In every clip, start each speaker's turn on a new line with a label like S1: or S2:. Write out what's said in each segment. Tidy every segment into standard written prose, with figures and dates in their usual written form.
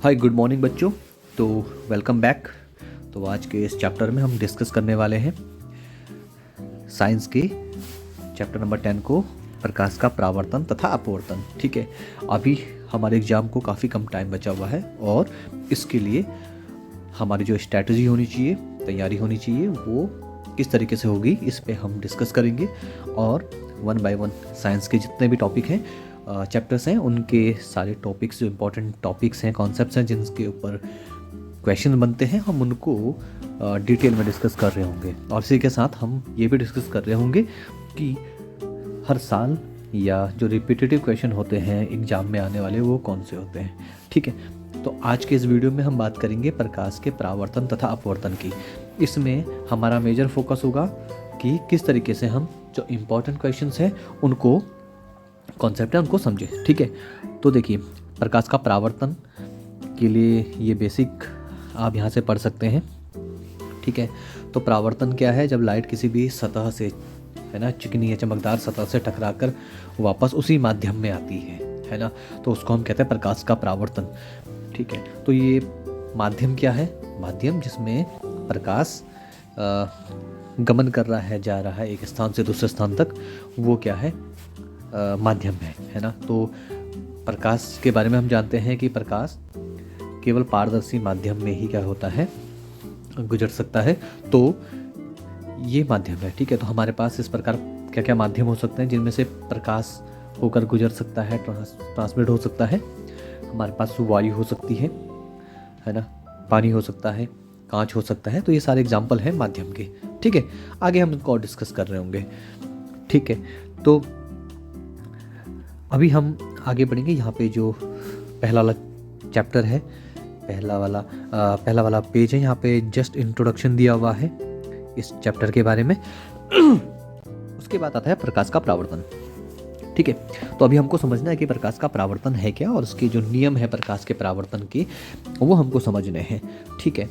S1: Hi good morning बच्चों। तो welcome back. तो आज के इस चैप्टर में हम डिस्कस करने वाले हैं साइंस के चैप्टर नंबर 10 को, प्रकाश का परावर्तन तथा अपवर्तन। ठीक है, अभी हमारे एग्ज़ाम को काफ़ी कम टाइम बचा हुआ है और इसके लिए हमारी जो स्ट्रैटेजी होनी चाहिए, तैयारी होनी चाहिए, वो किस तरीके से होगी इस पे हम डिस्कस करेंगे। और वन बाय वन साइंस के जितने भी टॉपिक हैं, चैप्टर्स हैं, उनके सारे टॉपिक्स जो इम्पोर्टेंट टॉपिक्स हैं, कॉन्सेप्ट्स हैं जिनके ऊपर क्वेश्चन बनते हैं, हम उनको डिटेल में डिस्कस कर रहे होंगे। और इसी के साथ हम ये भी डिस्कस कर रहे होंगे कि हर साल या जो रिपीटेटिव क्वेश्चन होते हैं एग्ज़ाम में आने वाले वो कौन से होते हैं। ठीक है, तो आज के इस वीडियो में हम बात करेंगे प्रकाश के परावर्तन तथा अपवर्तन की। इसमें हमारा मेजर फोकस होगा कि किस तरीके से हम जो इम्पोर्टेंट क्वेश्चंस हैं उनको, कॉन्सेप्ट है, उनको समझे। ठीक है, तो देखिए प्रकाश का परावर्तन के लिए ये बेसिक आप यहाँ से पढ़ सकते हैं। ठीक है, तो परावर्तन क्या है? जब लाइट किसी भी सतह से, है ना, चिकनी या चमकदार सतह से टकराकर वापस उसी माध्यम में आती है ना, तो उसको हम कहते हैं प्रकाश का परावर्तन। ठीक है, तो ये माध्यम क्या है? माध्यम जिसमें प्रकाश गमन कर रहा है, जा रहा है एक स्थान से दूसरे स्थान तक, वो क्या है? माध्यम है ना। तो प्रकाश के बारे में हम जानते हैं कि प्रकाश केवल पारदर्शी माध्यम में ही क्या होता है, गुजर सकता है। तो ये माध्यम है। ठीक है, तो हमारे पास इस प्रकार क्या क्या माध्यम हो सकते हैं जिनमें से प्रकाश होकर गुजर सकता है, ट्रांसमिट हो सकता है। हमारे पास वायु हो सकती है ना, पानी हो सकता है, कांच हो सकता है। तो ये सारे एग्जाम्पल हैं माध्यम के। ठीक है, आगे हम इनको और डिस्कस कर रहे होंगे। ठीक है, तो अभी हम आगे बढ़ेंगे। यहाँ पे जो पहला वाला चैप्टर है, पहला वाला पेज है, यहाँ पे जस्ट इंट्रोडक्शन दिया हुआ है इस चैप्टर के बारे में। उसके बाद आता है प्रकाश का परावर्तन। ठीक है, तो अभी हमको समझना है कि प्रकाश का परावर्तन है क्या और उसके जो नियम है प्रकाश के परावर्तन के, वो हमको समझने हैं। ठीक है,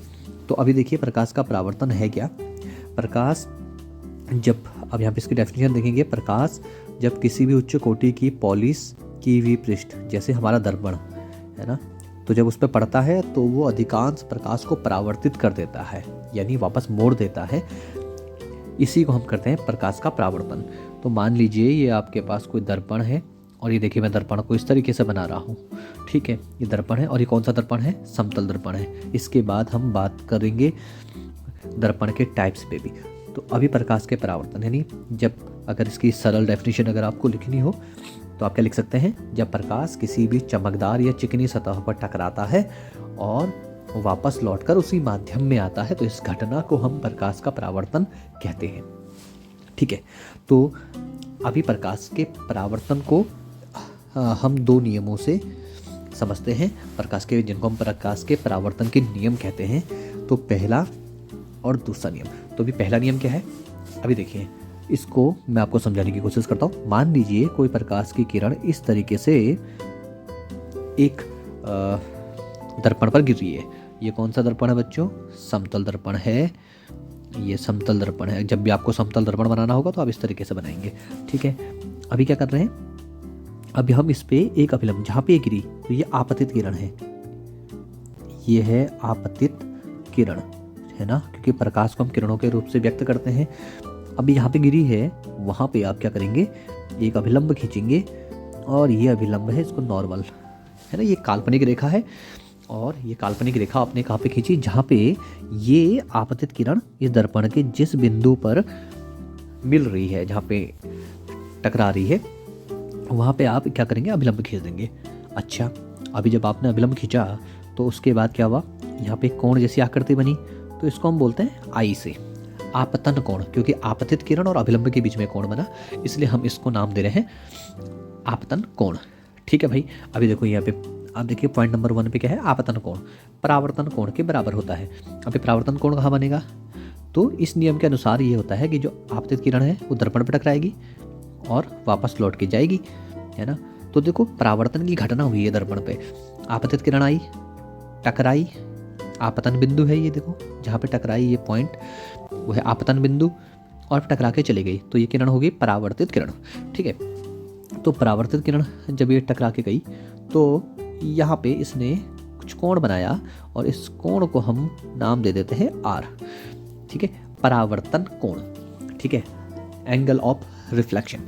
S1: तो अभी देखिए प्रकाश का परावर्तन है क्या। प्रकाश जब, अब यहाँ पे इसकी डेफिनेशन देखेंगे, प्रकाश जब किसी भी उच्च कोटि की पॉलिश की हुई पृष्ठ, जैसे हमारा दर्पण है ना, तो जब उस पर पड़ता है तो वो अधिकांश प्रकाश को परावर्तित कर देता है, यानी वापस मोड़ देता है। इसी को हम करते हैं प्रकाश का परावर्तन। तो मान लीजिए ये आपके पास कोई दर्पण है और ये देखिए मैं दर्पण को इस तरीके से बना रहा हूँ। ठीक है, ये दर्पण है और ये कौन सा दर्पण है? समतल दर्पण है। इसके बाद हम बात करेंगे दर्पण के टाइप्स पे भी। तो अभी प्रकाश के परावर्तन, यानी जब, अगर इसकी सरल डेफिनेशन अगर आपको लिखनी हो तो आप क्या लिख सकते हैं? जब प्रकाश किसी भी चमकदार या चिकनी सतह पर टकराता है और वापस लौटकर उसी माध्यम में आता है, तो इस घटना को हम प्रकाश का परावर्तन कहते हैं। ठीक है, तो अभी प्रकाश के परावर्तन को हम दो नियमों से समझते हैं। प्रकाश के, जिनको हम प्रकाश के परावर्तन के नियम कहते हैं। तो पहला और दूसरा नियम। तो अभी पहला नियम क्या है? अभी देखिए, इसको मैं आपको समझाने की कोशिश करता हूँ। मान लीजिए कोई प्रकाश की किरण इस तरीके से एक दर्पण पर गिर रही है। ये कौन सा दर्पण है बच्चों? समतल दर्पण है। ये समतल दर्पण है। जब भी आपको समतल दर्पण बनाना होगा तो आप इस तरीके से बनाएंगे। ठीक है, अभी क्या कर रहे हैं? अभी हम इस पे एक अभिलंब, जहाँ पे गिरी, तो ये आपतित किरण है। ये है आपतित किरण, है ना, क्योंकि प्रकाश को हम किरणों के रूप से व्यक्त करते हैं। अभी यहाँ पे गिरी है, वहाँ पे आप क्या करेंगे? एक अभिलंब खींचेंगे और ये अभिलंब है, इसको नॉर्मल, है ना, ये काल्पनिक रेखा है। और ये काल्पनिक रेखा आपने कहाँ पे खींची? जहाँ पे ये आपतित किरण इस दर्पण के जिस बिंदु पर मिल रही है, जहाँ पे टकरा रही है, वहाँ पे आप क्या करेंगे? अभिलंब खींच देंगे। अच्छा, अभी जब आपने अभिलंब खींचा तो उसके बाद क्या हुआ? यहाँ पे कोण जैसी आकृति बनी, तो इसको हम बोलते हैं आई से आपतन कोण, क्योंकि आपतित किरण और अभिलंब के बीच में कोण बना, इसलिए हम इसको नाम दे रहे हैं आपतन कोण। ठीक है भाई, अभी देखो यहाँ पे आप देखिए पॉइंट नंबर 1 पे क्या है? आपतन कोण परावर्तन कोण के बराबर होता है। अभी परावर्तन कोण कहाँ बनेगा? तो इस नियम के अनुसार ये होता है कि जो आपतित किरण है वो दर्पण पर टकराएगी और वापस लौट के जाएगी, है ना। तो देखो परावर्तन की घटना हुई है दर्पण पे, आपतित किरण आई, टकराई, आपतन बिंदु है ये देखो, जहाँ पे टकराई ये पॉइंट, वो है आपतन बिंदु, और टकरा के चली गई, तो ये किरण होगी परावर्तित किरण। ठीक है, तो परावर्तित किरण जब ये टकरा के गई तो यहाँ पे इसने कुछ कोण बनाया और इस कोण को हम नाम दे देते हैं R, ठीक है, परावर्तन कोण, ठीक है, एंगल ऑफ रिफ्लेक्शन,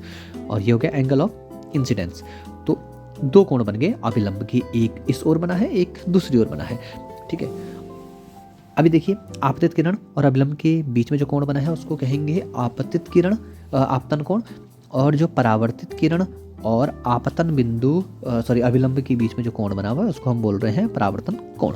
S1: और ये हो गया एंगल ऑफ इंसिडेंस। तो दो कोण बन गए अभिलंब की, एक इस ओर बना है, एक दूसरी ओर बना है, ठीक है। अभी देखिए आपतित किरण और अभिलंब के बीच में जो कोण बना है उसको कहेंगे आपतित किरण, आपतन कोण, और जो परावर्तित किरण और आपतन बिंदु अभिलंब के बीच में जो कोण बना हुआ है उसको हम बोल रहे हैं परावर्तन कोण।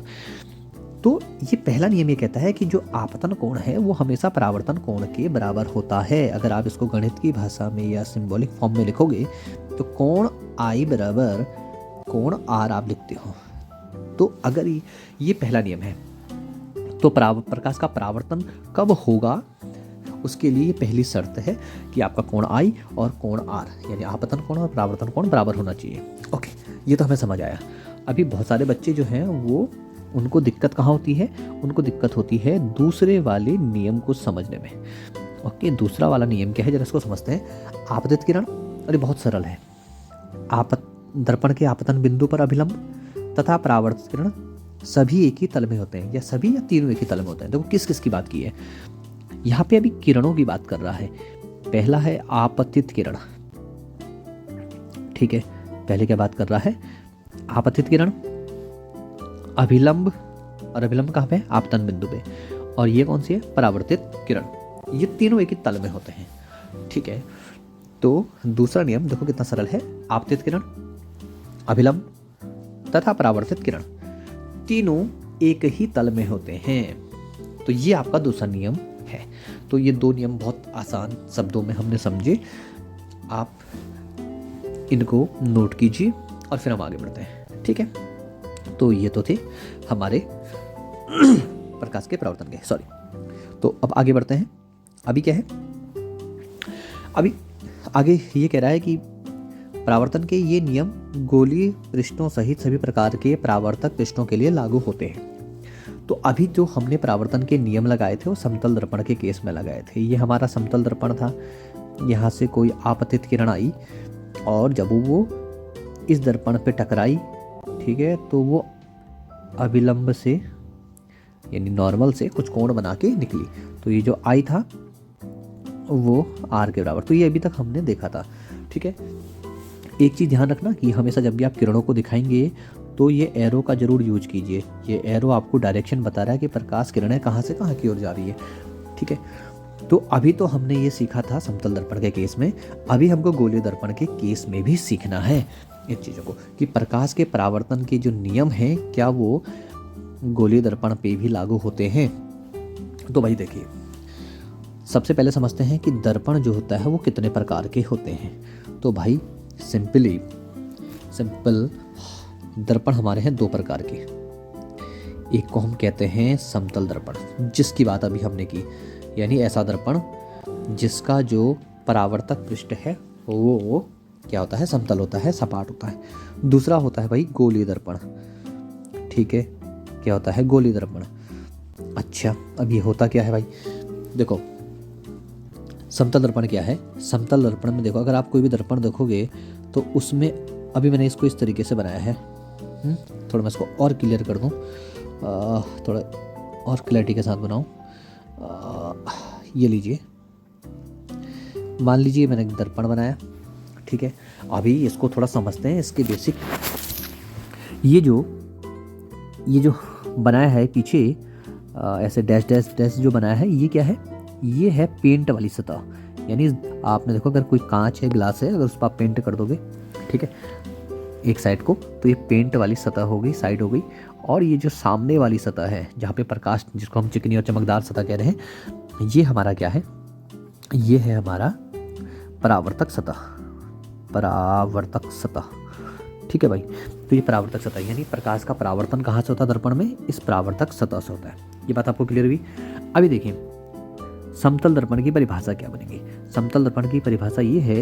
S1: तो ये पहला नियम ये कहता है कि जो आपतन कोण है वो हमेशा परावर्तन कोण के बराबर होता है। अगर आप इसको गणित की भाषा में या सिंबॉलिक फॉर्म में लिखोगे तो कोण I बराबर कोण R आप लिखते हो। तो अगर ये पहला नियम है तो प्रकाश का परावर्तन कब होगा उसके लिए पहली शर्त है कि आपका कोण I और कोण R यानी आपतन कोण और परावर्तन कोण बराबर होना चाहिए। ओके, ये तो हमें समझ आया। अभी बहुत सारे बच्चे जो हैं वो उनको दिक्कत कहाँ होती है, उनको दिक्कत होती है दूसरे वाले नियम को समझने में। ओके, दूसरा वाला नियम क्या है जरा इसको समझते हैं। आपतित किरण, अरे बहुत सरल है, दर्पण के आपतन बिंदु पर अभिलंब तथा परावर्तित किरण सभी एक ही तल में होते हैं, या सभी या तीनों एक ही तल में होते हैं। देखो किस किस की बात की है यहाँ पे, अभी किरणों की बात कर रहा है। पहला है आपतित किरण, ठीक है, पहले क्या बात कर रहा है, आपतित किरण, अभिलंब, और अभिलंब कहाँ पे है, आपतन बिंदु पे, और ये कौन सी है, परावर्तित किरण। ये तीनों एक ही तल में होते हैं, ठीक है। तो दूसरा नियम देखो कितना सरल है, आपतित किरण, अभिलंब तथा परावर्तित किरण तीनों एक ही तल में होते हैं। तो ये आपका दूसरा नियम है। तो ये दो नियम बहुत आसान शब्दों में हमने समझे, आप इनको नोट कीजिए और फिर हम आगे बढ़ते हैं, ठीक है। तो ये तो थे हमारे प्रकाश के परावर्तन के, सॉरी। तो अब आगे बढ़ते हैं। अभी क्या है, अभी आगे ये कह रहा है कि परावर्तन के ये नियम गोलीय पृष्ठों सहित सभी प्रकार के परावर्तक पृष्ठों के लिए लागू होते हैं। तो अभी जो हमने परावर्तन के नियम लगाए थे वो समतल दर्पण के केस में लगाए थे। ये हमारा समतल दर्पण था, यहाँ से कोई आपतित किरण आई और जब वो इस दर्पण पे टकराई, ठीक है, तो वो अभिलंब से यानी नॉर्मल से कुछ कोण बना के निकली। तो ये जो I था वो R के बराबर। तो ये अभी तक हमने देखा था, ठीक है। एक चीज़ ध्यान रखना कि हमेशा जब भी आप किरणों को दिखाएंगे तो ये एरो का जरूर यूज कीजिए। ये एरो आपको डायरेक्शन बता रहा है कि प्रकाश किरणें कहाँ से कहाँ की ओर जा रही है, ठीक है। तो अभी तो हमने ये सीखा था समतल दर्पण के केस में, अभी हमको गोलीय दर्पण के केस में भी सीखना है इन चीज़ों को कि प्रकाश के परावर्तन के जो नियम हैं क्या वो गोलीय दर्पण पे भी लागू होते हैं। तो भाई देखिए, सबसे पहले समझते हैं कि दर्पण जो होता है वो कितने प्रकार के होते हैं। तो भाई सिंपल दर्पण हमारे हैं दो प्रकार के। एक को हम कहते हैं समतल दर्पण, जिसकी बात अभी हमने की, यानी ऐसा दर्पण जिसका जो परावर्तक पृष्ठ है वो क्या होता है, समतल होता है, सपाट होता है। दूसरा होता है भाई गोलीय दर्पण, ठीक है, क्या होता है, गोलीय दर्पण। अच्छा, अब ये होता क्या है भाई, देखो समतल दर्पण क्या है। समतल दर्पण में देखो, अगर आप कोई भी दर्पण देखोगे तो उसमें, अभी मैंने इसको इस तरीके से बनाया है, थोड़ा मैं इसको और क्लियर कर दूं, थोड़ा और क्लैरिटी के साथ बनाऊं। ये लीजिए, मान लीजिए मैंने एक दर्पण बनाया, ठीक है। अभी इसको थोड़ा समझते हैं, इसके बेसिक। ये जो बनाया है पीछे ऐसे डैश डैश डैश जो बनाया है, ये क्या है, ये है पेंट वाली सतह। यानी आपने देखो अगर कोई कांच है, ग्लास है, अगर उस पर आप पेंट कर दोगे, ठीक है, एक साइड को, तो ये पेंट वाली सतह हो गई, साइड हो गई। और ये जो सामने वाली सतह है जहाँ पे प्रकाश, जिसको हम चिकनी और चमकदार सतह कह रहे हैं, ये हमारा क्या है, ये है हमारा परावर्तक सतह, परावर्तक सतह, ठीक है भाई। तो ये परावर्तक सतह, यानी प्रकाश का परावर्तन कहाँ से होता है दर्पण में, इस परावर्तक सतह से होता है। ये बात आपको क्लियर हुई। अभी देखिए समतल दर्पण की परिभाषा क्या बनेगी। समतल दर्पण की परिभाषा ये है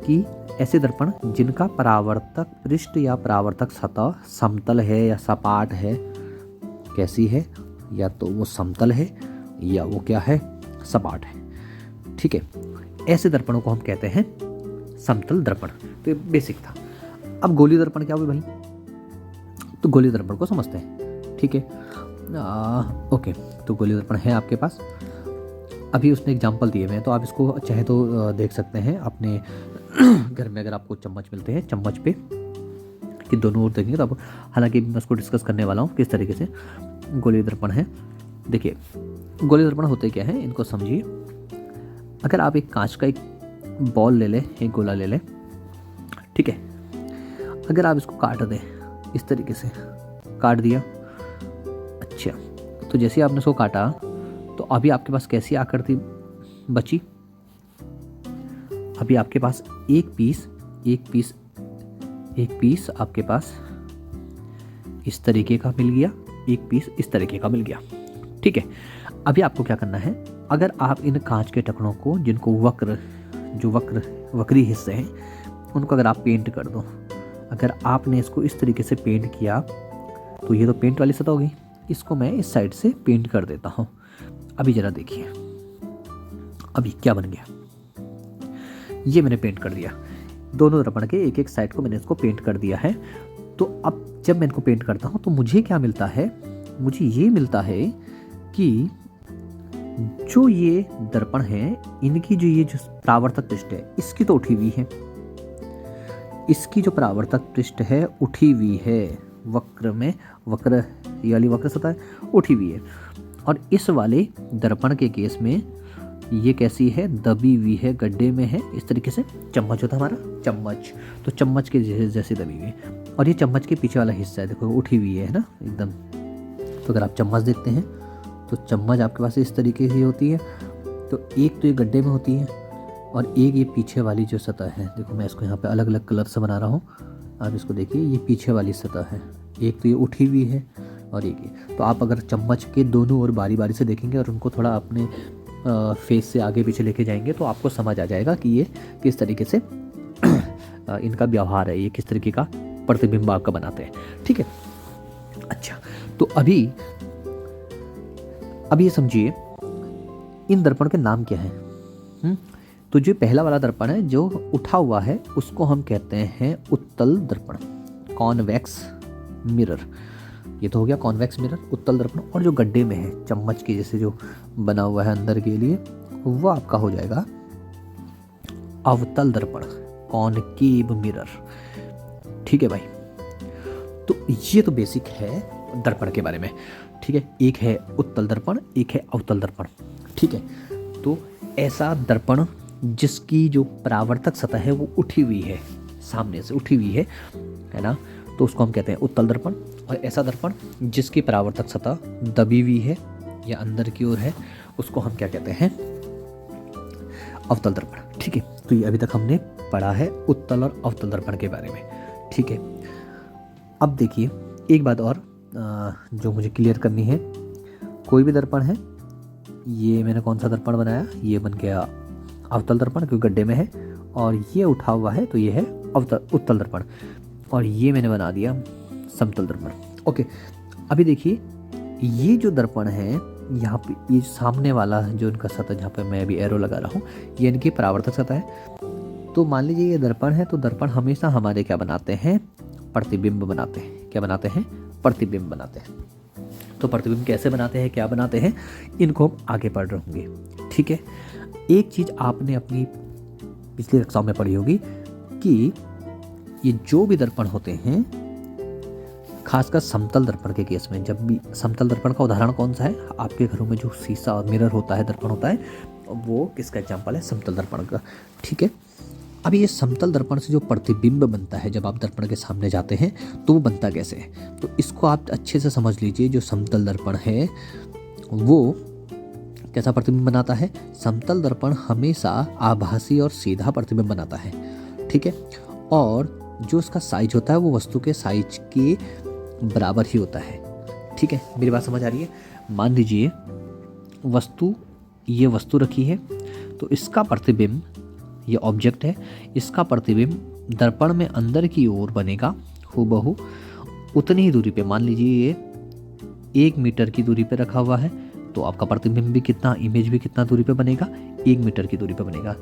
S1: कि ऐसे दर्पण जिनका परावर्तक पृष्ठ या परावर्तक सतह समतल है या सपाट है, कैसी है, या तो वो समतल है या वो क्या है, सपाट है, ठीक है। ऐसे दर्पणों को हम कहते हैं समतल दर्पण। तो ये बेसिक था। अब गोलीय दर्पण क्या हुई भाई, तो गोलीय दर्पण को समझते हैं। ठीक है, ओके, तो गोलीय दर्पण है आपके पास। अभी उसने एग्जाम्पल दिए हुए हैं, तो आप इसको चाहे तो देख सकते हैं अपने घर में। अगर आपको चम्मच मिलते हैं, चम्मच पे कि दोनों ओर देखेंगे तो आप, हालांकि मैं उसको डिस्कस करने वाला हूँ किस तरीके से गोलीय दर्पण है। देखिए, गोलीय दर्पण होते क्या है, इनको समझिए। अगर आप एक कांच का एक बॉल ले लें, एक गोला ले लें, ठीक है, अगर आप इसको काट दें, इस तरीके से काट दिया, अच्छा, तो जैसे आपने इसको काटा तो अभी आपके पास कैसी आकृति बची? अभी आपके पास एक पीस आपके पास इस तरीके का मिल गया, एक पीस इस तरीके का मिल गया। ठीक है, अभी आपको क्या करना है, अगर आप इन कांच के टुकड़ों को, जिनको वक्री हिस्से हैं, उनको अगर आप पेंट कर दो, अगर आपने इसको इस तरीके से पेंट किया तो ये तो पेंट वाली सतह होगी। इसको मैं इस साइड से पेंट कर देता हूँ। अभी जरा देखिए, अभी क्या बन गया, ये मैंने पेंट कर दिया। दोनों दर्पण के एक एक साइड को मैंने इसको पेंट कर दिया है। तो अब जब मैं इनको पेंट करता हूँ तो मुझे क्या मिलता है, मुझे ये मिलता है कि जो ये दर्पण है, इनकी जो ये जो परावर्तक पृष्ठ है, इसकी तो उठी हुई है, इसकी जो परावर्तक पृष्ठ है उठी हुई है, ये वाली वक्र सतह उठी हुई है। और इस वाले दर्पण के केस में ये कैसी है, दबी हुई है, गड्ढे में है, इस तरीके से। चम्मच होता है हमारा, चम्मच, तो चम्मच के जैसे दबी हुई है। और ये चम्मच के पीछे वाला हिस्सा है, देखो उठी हुई है ना एकदम। तो अगर आप चम्मच देखते हैं तो चम्मच आपके पास इस तरीके की होती है। तो एक तो ये गड्ढे में होती है और एक ये पीछे वाली जो सतह है, देखो मैं इसको यहाँ पे अलग अलग कलर से बना रहा हूँ, आप इसको देखिए, ये पीछे वाली सतह है, एक तो ये उठी हुई है और एक ये। तो आप अगर चम्मच के दोनों ओर बारी बारी से देखेंगे और उनको थोड़ा अपने फेस से आगे पीछे लेके जाएंगे तो आपको समझ आ जाएगा कि ये किस तरीके से इनका व्यवहार है, ये किस तरीके का प्रतिबिंब आपका बनाते हैं। ठीक है, अच्छा, तो अभी ये समझिए इन दर्पण के नाम क्या है। तो जो पहला वाला दर्पण है जो उठा हुआ है उसको हम कहते हैं उत्तल दर्पण, कॉन्वेक्स मिरर। ये तो हो गया कॉन्वेक्स मिरर, उत्तल दर्पण। और जो गड्ढे में है, चम्मच के जैसे जो बना हुआ है अंदर के लिए, वो आपका हो जाएगा अवतल दर्पण, कॉनकेव मिरर। ठीक है भाई, तो ये तो बेसिक है दर्पण के बारे में। ठीक है, एक है उत्तल दर्पण, एक है अवतल दर्पण। ठीक है, तो ऐसा दर्पण जिसकी जो परावर्तक सतह है वो उठी हुई है, सामने से उठी हुई है ना, तो उसको हम कहते हैं उत्तल दर्पण। और ऐसा दर्पण जिसकी परावर्तक सतह दबी हुई है या अंदर की ओर है, उसको हम क्या कहते हैं, अवतल दर्पण। ठीक है, तो ये अभी तक हमने पढ़ा है उत्तल और अवतल दर्पण के बारे में। ठीक है, अब देखिए एक बात और जो मुझे क्लियर करनी है। कोई भी दर्पण है, ये मैंने कौन सा दर्पण बनाया, ये बन गया अवतल दर्पण क्योंकि गड्ढे में है, और ये उठा हुआ है तो ये है उत्तल दर्पण, और ये मैंने बना दिया समतल दर्पण। ओके, अभी देखिए ये जो दर्पण है यहाँ पे, ये सामने वाला जो इनका सतह जहाँ पे मैं अभी एरो लगा रहा हूँ, ये इनकी परावर्तक सतह है। तो मान लीजिए ये दर्पण है, तो दर्पण हमेशा हमारे क्या बनाते हैं, प्रतिबिंब बनाते हैं। क्या बनाते हैं, प्रतिबिंब बनाते हैं। तो प्रतिबिंब कैसे बनाते हैं, क्या बनाते हैं, इनको हम आगे पढ़ रहे होंगे। ठीक है, एक चीज़ आपने अपनी पिछली कक्षाओं में पढ़ी होगी कि ये जो भी दर्पण होते हैं, खासकर समतल दर्पण के केस में, जब भी समतल दर्पण का उदाहरण कौन सा है, आपके घरों में जो शीशा और मिरर होता है, दर्पण होता है, वो किसका एग्जाम्पल है, समतल दर्पण का। ठीक है, अभी ये समतल दर्पण से जो प्रतिबिंब बनता है जब आप दर्पण के सामने जाते हैं तो वो बनता कैसे है, तो इसको आप अच्छे से समझ लीजिए। जो समतल दर्पण है वो कैसा प्रतिबिंब बनाता है, समतल दर्पण हमेशा आभासी और सीधा प्रतिबिंब बनाता है। ठीक है, और जो उसका साइज होता है वो वस्तु के साइज के बराबर ही होता है। ठीक है, मेरी बात समझ आ रही है। मान लीजिए ये वस्तु रखी है, तो इसका प्रतिबिंब, ये ऑब्जेक्ट है, इसका प्रतिबिंब दर्पण में अंदर की ओर बनेगा हूबहू उतनी ही दूरी पे। मान लीजिए ये 1 मीटर की दूरी पे रखा हुआ है, तो आपका प्रतिबिंब भी कितना, इमेज भी कितना दूरी पे बनेगा, 1 मीटर की दूरी पे बनेगा।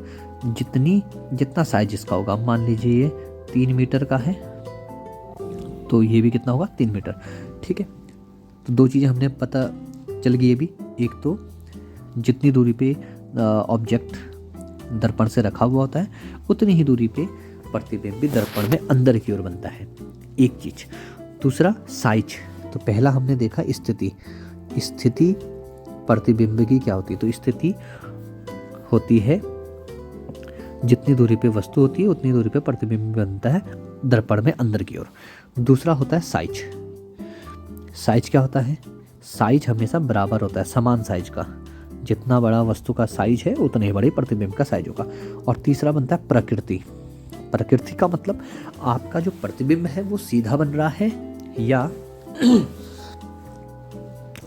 S1: जितना साइज इसका होगा, मान लीजिए ये 3 मीटर का है, तो ये भी कितना होगा 3 मीटर। ठीक है, तो दो चीज़ें हमने पता चल गई। ये भी एक तो जितनी दूरी पे ऑब्जेक्ट दर्पण से रखा हुआ होता है उतनी ही दूरी पे प्रतिबिंब भी दर्पण में अंदर की ओर बनता है, एक चीज। दूसरा साइज। तो पहला हमने देखा स्थिति। स्थिति प्रतिबिंब की क्या होती है? तो स्थिति होती है जितनी दूरी पे वस्तु होती है उतनी दूरी पे प्रतिबिंब बनता है दर्पण में अंदर की ओर। दूसरा होता है साइज। साइज क्या होता है? साइज हमेशा बराबर होता है, समान साइज का। जितना बड़ा वस्तु का साइज है उतने ही बड़े प्रतिबिंब का साइज होगा। और तीसरा बनता है प्रकृति। प्रकृति का मतलब आपका जो प्रतिबिंब है वो सीधा बन रहा है या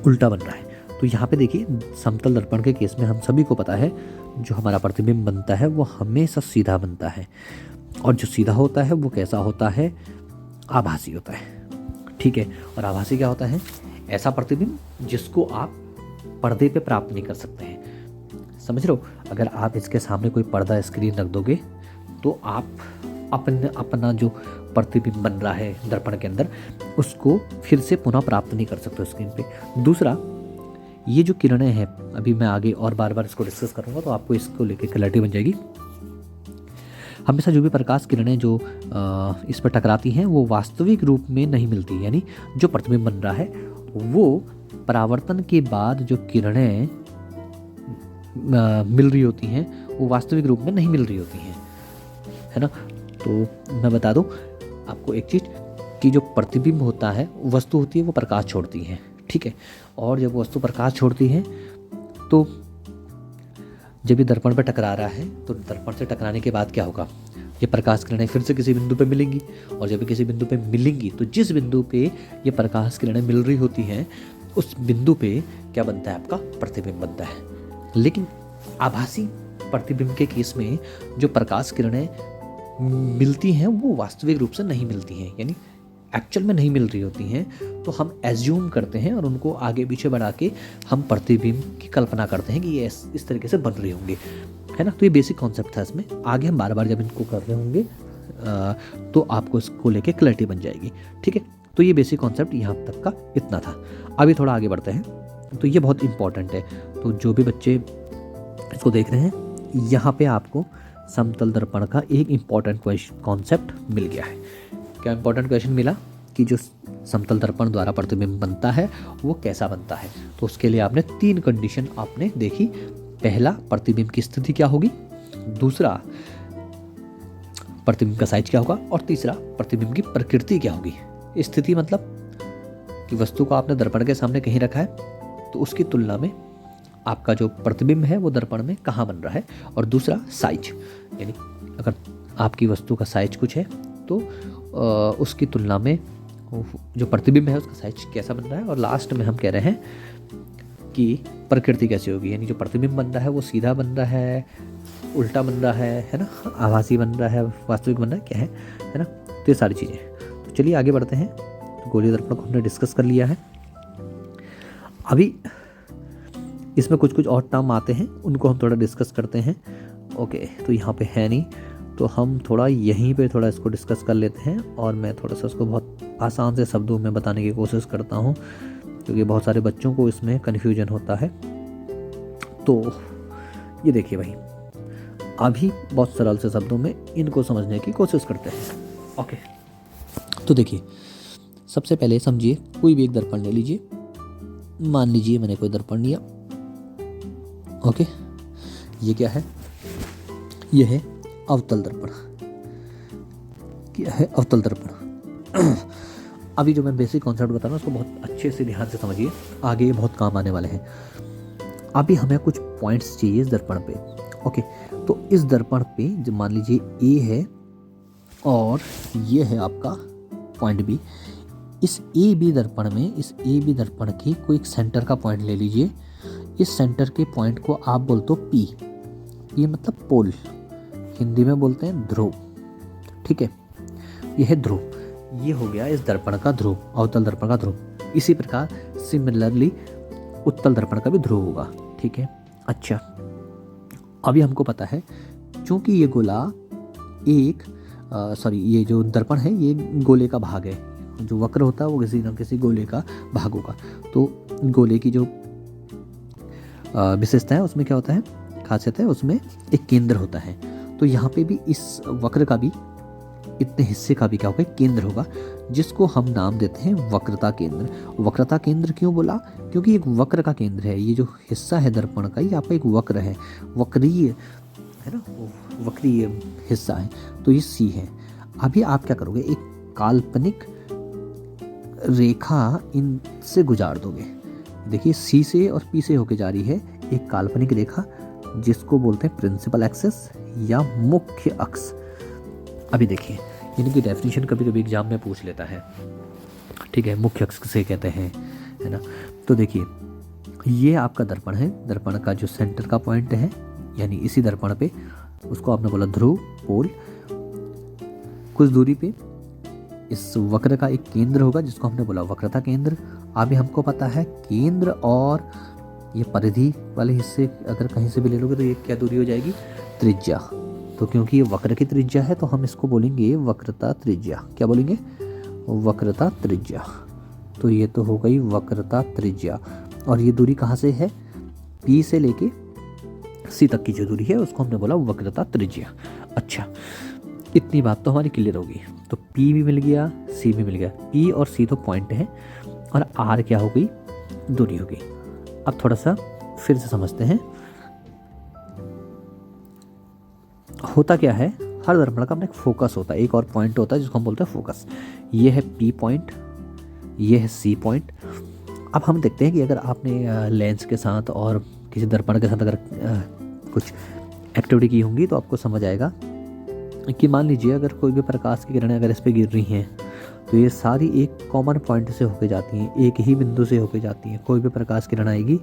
S1: उल्टा बन रहा है। तो यहाँ पे देखिए समतल दर्पण के केस में हम सभी को पता है जो हमारा प्रतिबिंब बनता है वो हमेशा सीधा बनता है, और जो सीधा होता है वो कैसा होता है? आभासी होता है। ठीक है, और आभासी क्या होता है? ऐसा प्रतिबिंब जिसको आप पर्दे पे प्राप्त नहीं कर सकते हैं। समझ रहे हो? अगर आप इसके सामने कोई पर्दा स्क्रीन रख दोगे तो आप अपना जो प्रतिबिंब बन रहा है दर्पण के अंदर उसको फिर से पुनः प्राप्त नहीं कर सकते स्क्रीन पे। दूसरा, ये जो किरणें हैं, अभी मैं आगे और बार बार इसको डिस्कस करूंगा तो आपको इसको लेके क्लैरिटी बन जाएगी। हमेशा जो भी प्रकाश किरणें जो इस पर टकराती हैं वो वास्तविक रूप में नहीं मिलती, यानी जो प्रतिबिंब बन रहा है वो परावर्तन के बाद जो किरणें मिल रही होती हैं वो वास्तविक रूप में नहीं मिल रही होती हैं, है ना। तो मैं बता दूं आपको एक चीज़ कि जो प्रतिबिंब होता है, वस्तु होती है वो प्रकाश छोड़ती है, ठीक है। और जब वस्तु प्रकाश छोड़ती है तो जब ये दर्पण पर टकरा रहा है तो दर्पण से टकराने के बाद क्या होगा? ये प्रकाश किरणें फिर से किसी बिंदु पे मिलेंगी, और जब किसी बिंदु पे मिलेंगी तो जिस बिंदु पे ये प्रकाश किरणें मिल रही होती हैं उस बिंदु पे क्या बनता है? आपका प्रतिबिंब बनता है। लेकिन आभासी प्रतिबिंब के केस में जो प्रकाश किरणें मिलती हैं वो वास्तविक रूप से नहीं मिलती हैं, यानी एक्चुअल में नहीं मिल रही होती हैं। तो हम एज्यूम करते हैं और उनको आगे पीछे बढ़ा के हम प्रतिबिंब की कल्पना करते हैं कि ये इस तरीके से बन रही होंगी, है ना। तो ये बेसिक कॉन्सेप्ट था इसमें। आगे हम बार बार जब इनको कर रहे होंगे तो आपको इसको लेके क्लैरिटी बन जाएगी, ठीक है। तो ये बेसिक कॉन्सेप्ट यहाँ तक का इतना था। अभी थोड़ा आगे बढ़ते हैं। तो ये बहुत इंपॉर्टेंट है। तो जो भी बच्चे इसको देख रहे हैं, यहाँ पे आपको समतल दर्पण का एक इम्पॉर्टेंट कॉन्सेप्ट मिल गया है। क्या इम्पॉर्टेंट क्वेश्चन मिला कि जो समतल दर्पण द्वारा प्रतिबिंब बनता है वो कैसा बनता है। तो उसके लिए आपने 3 कंडीशन आपने देखी। पहला, प्रतिबिंब की स्थिति क्या होगी, दूसरा प्रतिबिंब का साइज क्या होगा, और तीसरा प्रतिबिंब की प्रकृति क्या होगी। स्थिति मतलब कि वस्तु को आपने दर्पण के सामने कहीं रखा है तो उसकी तुलना में आपका जो प्रतिबिंब है वो दर्पण में कहाँ बन रहा है, और दूसरा साइज, यानी अगर आपकी वस्तु का साइज कुछ है तो उसकी तुलना में जो प्रतिबिंब है उसका साइज कैसा बन रहा है। और लास्ट में हम कह रहे हैं कि प्रकृति कैसी होगी, यानी जो प्रतिबिंब बन रहा है वो सीधा बन रहा है, उल्टा बन रहा है ना, आभासी बन रहा है, वास्तविक बन रहा है, क्या है ना। तो ये सारी चीज़ें। तो चलिए आगे बढ़ते हैं। तो गोलीय दर्पण को हमने डिस्कस कर लिया है। अभी इसमें कुछ कुछ और टर्म आते हैं, उनको हम थोड़ा डिस्कस करते हैं। ओके, तो यहाँ पे है नहीं तो हम थोड़ा यहीं पे थोड़ा इसको डिस्कस कर लेते हैं, और मैं थोड़ा सा उसको बहुत आसान से शब्दों में बताने की कोशिश करता हूँ क्योंकि बहुत सारे बच्चों को इसमें कन्फ्यूजन होता है। तो ये देखिए भाई, अभी बहुत सरल से शब्दों में इनको समझने की कोशिश करते हैं। ओके, तो देखिए सबसे पहले समझिए, कोई भी एक दर्पण ले लीजिए। मान लीजिए मैंने कोई दर्पण लिया। ओके, ये क्या है? ये है अवतल दर्पण। क्या है अवतल दर्पण? अभी जो मैं बेसिक कॉन्सेप्ट बता रहा हूँ उसको बहुत अच्छे से ध्यान से समझिए, आगे ये बहुत काम आने वाले हैं। अभी हमें कुछ पॉइंट्स चाहिए इस दर्पण पे। ओके, तो इस दर्पण पे जब मान लीजिए ए है और ये है आपका पॉइंट बी। इस ए बी दर्पण में, इस ए बी दर्पण के कोई एक सेंटर का पॉइंट ले लीजिए। इस सेंटर के पॉइंट को आप बोलते हो पी। ये मतलब पोल, हिंदी में बोलते हैं ध्रुव, ठीक है। यह है ध्रुव, ये हो गया इस दर्पण का ध्रुव, अवतल दर्पण का ध्रुव। इसी प्रकार सिमिलरली उत्तल दर्पण का भी ध्रुव होगा, ठीक है। अच्छा, अभी हमको पता है क्योंकि ये गोला ये जो दर्पण है ये गोले का भाग है, जो वक्र होता है वो किसी न किसी गोले का भाग होगा। तो गोले की जो विशेषता है उसमें क्या होता है, खासियत है, उसमें एक केंद्र होता है। तो यहाँ पे भी इस वक्र का भी, इतने हिस्से का भी क्या होगा, केंद्र होगा, जिसको हम नाम देते हैं वक्रता केंद्र। वक्रता केंद्र क्यों बोला, क्योंकि एक वक्र का केंद्र है। ये जो हिस्सा है दर्पण का, ये आपका एक वक्र है, वक्रीय है ना, वक्रीय हिस्सा है। तो ये सी है। अभी आप क्या करोगे, एक काल्पनिक रेखा इनसे गुजार दोगे। देखिए सी से और पी से होके जा रही है एक काल्पनिक रेखा, जिसको बोलते हैं प्रिंसिपल एक्सिस या मुख्य अक्ष। अभी देखिए इनकी डेफिनेशन कभी कभी एग्जाम में पूछ लेता है, ठीक है, मुख्य अक्ष से कहते हैं, है ना। तो देखिए ये आपका दर्पण है, दर्पण का जो सेंटर का पॉइंट है, यानी इसी दर्पण पे, उसको आपने बोला ध्रुव, पोल, कुछ दूरी पे इस वक्र का एक केंद्र होगा, जिसको हमने बोला वक्रता केंद्र। अभी हमको पता है केंद्र और ये परिधि वाले हिस्से अगर कहीं से भी ले लोगे तो ये क्या दूरी हो जाएगी, त्रिज्या। तो क्योंकि ये वक्र की त्रिज्या है तो हम इसको बोलेंगे वक्रता त्रिज्या। क्या बोलेंगे, वक्रता त्रिज्या। तो ये तो हो गई वक्रता त्रिज्या। और ये दूरी कहाँ से है, पी से लेके सी तक की जो दूरी है उसको हमने बोला वक्रता त्रिज्या। अच्छा, इतनी बात तो हमारी क्लियर होगी। तो पी भी मिल गया, सी भी मिल गया। पी और सी तो पॉइंट है और आर क्या हो गई, दूरी हो गई। अब थोड़ा सा फिर से समझते हैं। होता क्या है, हर दर्पण का अपना एक फोकस होता है, एक और पॉइंट होता है जिसको हम बोलते हैं फोकस। ये है पी पॉइंट, ये है सी पॉइंट। अब हम देखते हैं कि अगर आपने लेंस के साथ और किसी दर्पण के साथ अगर कुछ एक्टिविटी की होंगी तो आपको समझ आएगा कि मान लीजिए अगर कोई भी प्रकाश की किरणें अगर इस पे गिर रही हैं तो ये सारी एक कॉमन पॉइंट से होके जाती हैं, एक ही बिंदु से होके जाती हैं। कोई भी प्रकाश किरण आएगी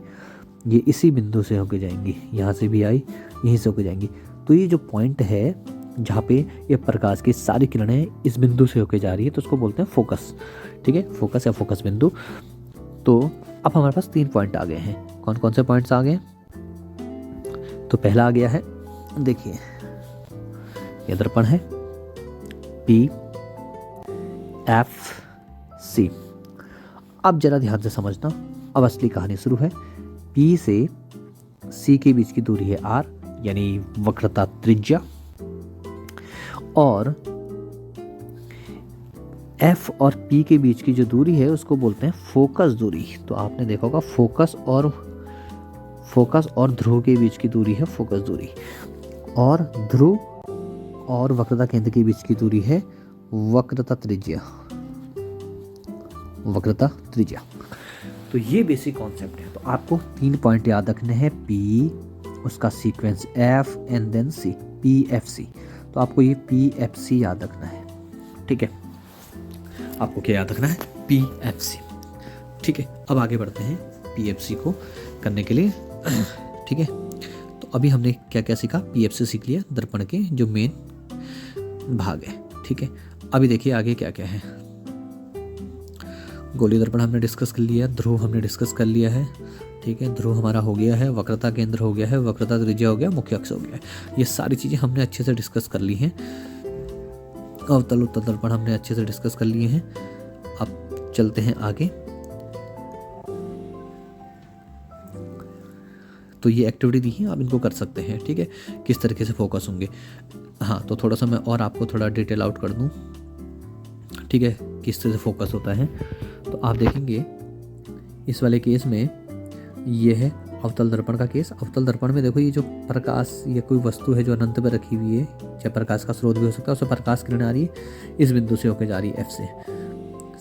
S1: ये इसी बिंदु से होके जाएंगी, यहाँ से भी आई यहीं से होके जाएंगी। तो ये जो पॉइंट है जहाँ पे ये प्रकाश की सारी किरणें इस बिंदु से होके जा रही है तो उसको बोलते हैं फोकस, ठीक है, फोकस या फोकस बिंदु। तो अब हमारे पास 3 पॉइंट आ गए हैं। कौन कौन से पॉइंट्स आ गए, तो पहला आ गया है, देखिए ये दर्पण है पी एफ सी। अब जरा ध्यान से समझना, अब असली कहानी शुरू है। पी से सी के बीच की दूरी है आर, यानी वक्रता त्रिज्या, और एफ और पी के बीच की जो दूरी है उसको बोलते हैं फोकस दूरी। तो आपने देखा होगा फोकस और ध्रुव के बीच की दूरी है फोकस दूरी, और ध्रुव और वक्रता केंद्र के बीच की दूरी है वक्रता त्रिज्या, वक्रता त्रिज्या। तो ये बेसिक कॉन्सेप्ट है। तो आपको 3 पॉइंट याद रखने हैं, पी, उसका sequence F and then C, P F C. तो आपको ये पी एफ सी याद रखना है, ठीक है। आपको क्या याद रखना है, पी एफ सी, ठीक है। अब आगे बढ़ते हैं पी एफ सी को करने के लिए, ठीक है। तो अभी हमने क्या क्या सीखा, पी एफ सी सीख लिया, दर्पण के जो मेन भाग है, ठीक है। अभी देखिए आगे क्या क्या है। गोली दर्पण हमने डिस्कस कर लिया, ध्रुव हमने डिस्कस कर लिया है, ठीक है। ध्रुव हमारा हो गया है, वक्रता केंद्र हो गया है, वक्रता त्रिज्या हो गया, मुख्य अक्ष हो गया है। ये सारी चीज़ें हमने अच्छे से डिस्कस कर ली हैं। अवतल उत्तल दर्पण हमने अच्छे से डिस्कस कर लिए हैं। अब चलते हैं आगे। तो ये एक्टिविटी दी है, आप इनको कर सकते हैं, ठीक है, किस तरीके से फोकस होंगे। हाँ, तो थोड़ा सा मैं और आपको थोड़ा डिटेल आउट कर दूं, ठीक है, किस तरह से फोकस होता है। तो आप देखेंगे इस वाले केस में ये है अवतल दर्पण का केस। अवतल दर्पण में देखो ये जो प्रकाश या कोई वस्तु है जो अनंत पर रखी हुई है, चाहे प्रकाश का स्रोत भी हो सकता है, उससे प्रकाश किरण आ रही है, इस बिंदु से होके जा रही है, एफ से,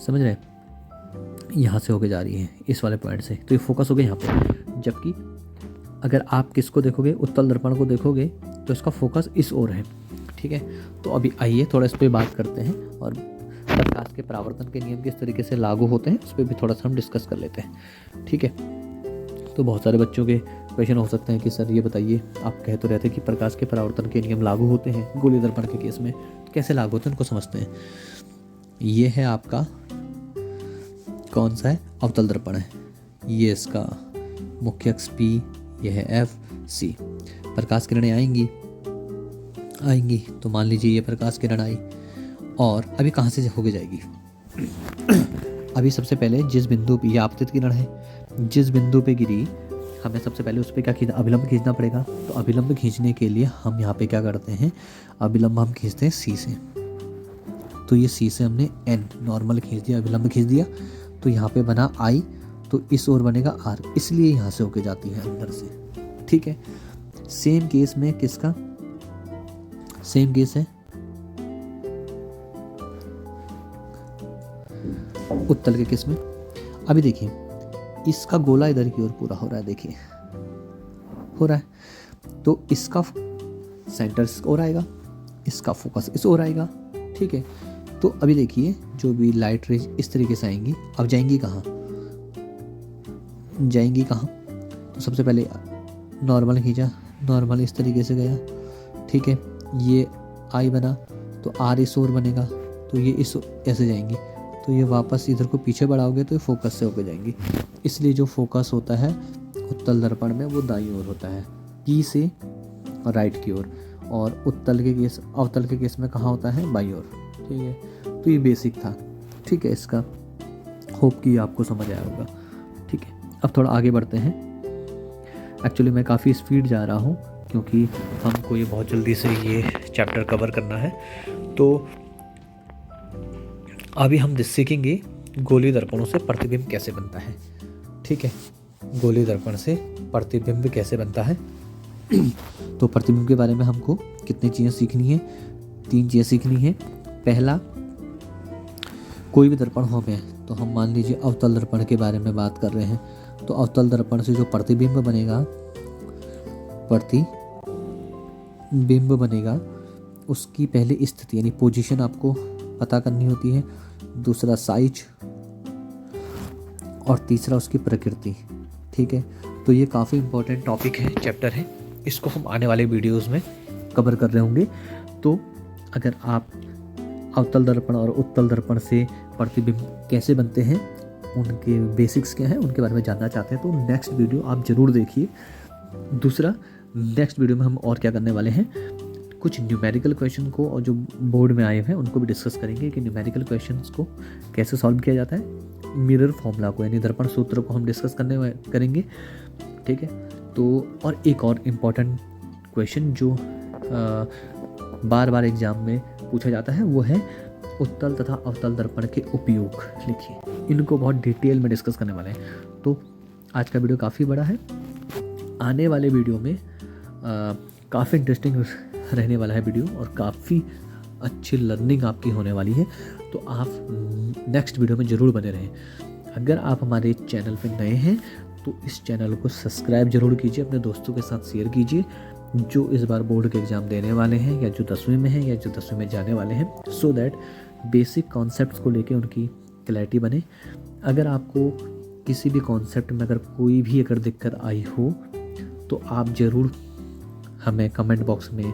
S1: समझ रहे हैं, यहाँ से होके जा रही है इस वाले पॉइंट से। तो ये फोकस हो गया यहाँ पे। जबकि अगर आप किसको देखोगे, उत्तल दर्पण को देखोगे तो इसका फोकस इस ओर है, ठीक है। तो अभी आइए थोड़ा इस पर बात करते हैं और प्रकाश के परावर्तन के नियम किस तरीके से लागू होते हैं उस पर भी थोड़ा सा हम डिस्कस कर लेते हैं, ठीक है। तो बहुत सारे बच्चों के क्वेश्चन हो सकते हैं कि सर ये बताइए, आप कह तो रहते हैं कि प्रकाश के परावर्तन के नियम लागू होते हैं गोली दर्पण के केस में, कैसे लागू होते हैं उनको समझते हैं। ये है आपका कौन सा है, अवतल दर्पण है, ये इसका मुख्य अक्ष पी, यह है एफ सी। प्रकाश किरणें आएंगी तो मान लीजिए ये प्रकाश किरण आई और अभी कहाँ से होके जाएगी, अभी सबसे पहले जिस बिंदु पे, ये आपतित किरण है, जिस बिंदु पे गिरी, हमें सबसे पहले उस पर क्या खींचना, अभिलंब खींचना पड़ेगा। तो अभिलंब खींचने के लिए हम यहाँ पे क्या करते हैं, अभिलंब हम खींचते हैं सी से। तो ये सी से हमने एन नॉर्मल खींच दिया, अभिलंब खींच दिया, तो यहाँ पे बना आई, तो इस ओर बनेगा आर, इसलिए यहाँ से होके जाती है अंदर से। ठीक है, सेम केस में किसका, सेम केस है उत्तल के केस में। अभी देखिए इसका गोला इधर की ओर पूरा हो रहा है, देखिए हो रहा है, तो इसका सेंटर इस ओर आएगा, इसका फोकस इस ओर आएगा। ठीक है, तो अभी देखिए जो भी लाइट रेज इस तरीके से आएंगी, अब जाएंगी कहाँ, जाएंगी कहाँ, तो सबसे पहले नॉर्मल खींचा, नॉर्मल इस तरीके से गया। ठीक है, ये आई बना, तो आर इस ओर बनेगा, तो ये इस ऐसे जाएंगी, तो ये वापस इधर को पीछे बढ़ाओगे तो ये फोकस से होकर जाएंगी। इसलिए जो फोकस होता है उत्तल दर्पण में वो दाईं ओर होता है, ई से राइट की ओर, और उत्तल के केस, अवतल के केस में कहाँ होता है, बाईं ओर। ठीक है, तो ये बेसिक था। ठीक है, इसका होप कि आपको समझ आया होगा। ठीक है, अब थोड़ा आगे बढ़ते हैं। एक्चुअली मैं काफ़ी स्पीड जा रहा हूँ क्योंकि हमको ये बहुत जल्दी से ये चैप्टर कवर करना है। तो अभी हम सीखेंगे गोलीय दर्पणों से प्रतिबिंब कैसे बनता है। ठीक है, गोलीय दर्पण से प्रतिबिंब कैसे बनता है। तो प्रतिबिंब के बारे में हमको कितनी चीज़ें सीखनी है, 3 चीज़ें सीखनी है। पहला, कोई भी दर्पण हो में, तो हम मान लीजिए अवतल दर्पण के बारे में बात कर रहे हैं, तो अवतल दर्पण से जो प्रतिबिंब बनेगा, प्रतिबिंब बनेगा, उसकी पहले स्थिति यानी पोजीशन आपको पता करनी होती है, दूसरा साइज, और तीसरा उसकी प्रकृति। ठीक है, तो ये काफ़ी इंपॉर्टेंट टॉपिक है, चैप्टर है, इसको हम आने वाले वीडियोस में कवर कर रहे होंगे। तो अगर आप अवतल दर्पण और उत्तल दर्पण से प्रतिबिंब कैसे बनते हैं, उनके बेसिक्स क्या हैं, उनके बारे में जानना चाहते हैं, तो नेक्स्ट वीडियो आप ज़रूर देखिए। दूसरा, नेक्स्ट वीडियो में हम और क्या करने वाले हैं, कुछ न्यूमेरिकल क्वेश्चन को, और जो बोर्ड में आए हैं उनको भी डिस्कस करेंगे कि न्यूमेरिकल क्वेश्चंस को कैसे सॉल्व किया जाता है। मिरर फॉर्मूला को यानी दर्पण सूत्र को हम डिस्कस करेंगे। ठीक है, तो और एक और इम्पॉर्टेंट क्वेश्चन जो बार बार एग्जाम में पूछा जाता है वो है उत्तल तथा अवतल दर्पण के उपयोग लिखिए। इनको बहुत डिटेल में डिस्कस करने वाले हैं। तो आज का वीडियो काफ़ी बड़ा है, आने वाले वीडियो में काफ़ी इंटरेस्टिंग रहने वाला है वीडियो, और काफ़ी अच्छी लर्निंग आपकी होने वाली है। तो आप नेक्स्ट वीडियो में ज़रूर बने रहें। अगर आप हमारे चैनल पर नए हैं तो इस चैनल को सब्सक्राइब जरूर कीजिए, अपने दोस्तों के साथ शेयर कीजिए जो इस बार बोर्ड के एग्ज़ाम देने वाले हैं, या जो 10वीं में हैं, या जो 10वीं में जाने वाले हैं, सो दैट बेसिक कॉन्सेप्ट्स को लेके उनकी क्लैरिटी बने। अगर आपको किसी भी कॉन्सेप्ट में अगर कोई भी अगर दिक्कत आई हो तो आप ज़रूर हमें कमेंट बॉक्स में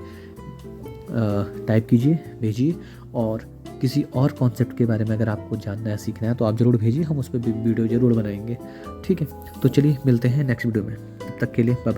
S1: टाइप कीजिए, भेजिए, और किसी और कॉन्सेप्ट के बारे में अगर आपको जानना है, सीखना है, तो आप ज़रूर भेजिए, हम उस पर वीडियो ज़रूर बनाएंगे। ठीक है, तो चलिए मिलते हैं नेक्स्ट वीडियो में, तब तक के लिए बाय बाय।